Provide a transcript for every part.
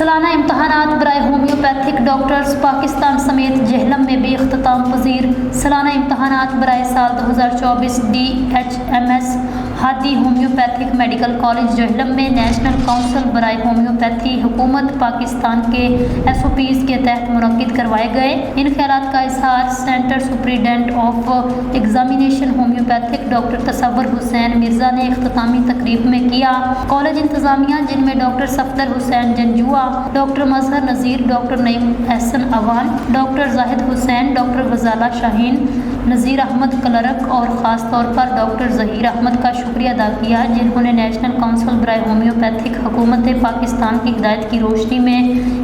سالانہ امتحانات برائے ہومیوپیتھک ڈاکٹرز پاکستان سمیت جہلم میں بھی اختتام پذیر۔ سالانہ امتحانات برائے سال 2024 DHMS ہادی ہومیوپیتھک میڈیکل کالج جہلم میں نیشنل کونسل برائے ہومیوپیتھی حکومت پاکستان کے SOPs کے تحت منعقد کروائے گئے۔ ان خیالات کا اظہار centre superintendent of examination homeopathic doctor تصور حسین مرزا نے اختتامی تقریب میں کیا۔ کالج انتظامیہ جن میں ڈاکٹر صفدر حسین جنجوعہ، ڈاکٹر مظہر نذیر، ڈاکٹر نعیم احسن عوان، ڈاکٹر زاہد حسین، ڈاکٹر غزالہ شاہین، نذیر احمد کلرک اور خاص طور پر ڈاکٹر ظہیر احمد کا شکریہ ادا کیا، جنہوں نے نیشنل کونسل برائے ہومیوپیتھک حکومت پاکستان کی ہدایت کی روشنی میں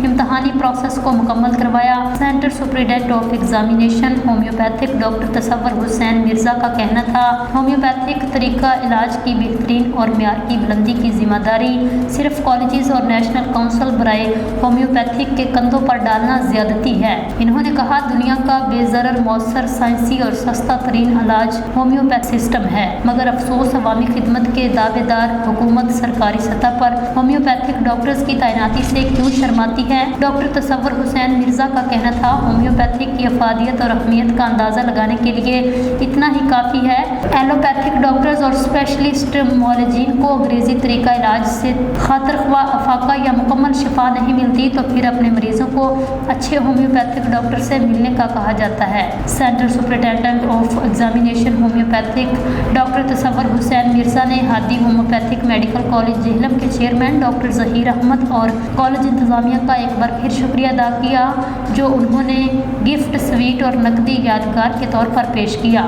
امتحانی پروسیس کو مکمل کروایا۔ Centre superintendent of examination homeopathic doctor تصور حسین مرزا کا کہنا تھا، ہومیوپیتھک طریقہ علاج کی بہترین اور معیار کی بلندی کی ذمہ داری صرف کالجز اور نیشنل کونسل برائے ہومیوپیتھک کے کندھوں پر ڈالنا زیادتی ہے۔ انہوں نے کہا، دنیا کا بے ضرر، مؤثر، سائنسی اور سستا ترین علاج ہومیوپیتھ سسٹم ہے، مگر افسوس عوامی خدمت کے دعوے دار حکومت سرکاری سطح پر ہومیوپیتھک ڈاکٹرز کی تعیناتی سے کیوں شرماتی ہے۔ ڈاکٹر تصور حسین مرزا کا کہنا تھا، ہومیوپیتھک کی افادیت اور اہمیت کا اندازہ لگانے کے لیے اتنا ہی کافی ہے۔ ایلوپیتھک ڈاکٹرز اور اسپیشلسٹ معالجین کو انگریزی طریقہ علاج سے خاطر خواہ افاقہ یا مکمل شفا نہیں ملتی تو پھر اپنے مریضوں کو اچھے ہومیوپیتھک ڈاکٹر سے ملنے کا کہا جاتا ہے۔ Centre superintendent of examination homeopathic doctor تصور حسین مرزا نے ہادی ہومیوپیتھک میڈیکل کالج جہلم کے چیئرمین ڈاکٹر ظہیر احمد اور کالج انتظامیہ کا ایک بار پھر شکریہ ادا کیا، جو انہوں نے گفٹ، سویٹ اور نقدی یادگار کے طور پر پیش کیا۔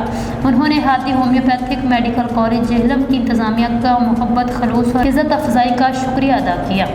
انہوں نے ہادی ہومیوپیتھک میڈیکل کالج جہلم کی انتظامیہ کا محبت، خلوص اور عزت افزائی کا شکریہ ادا کیا۔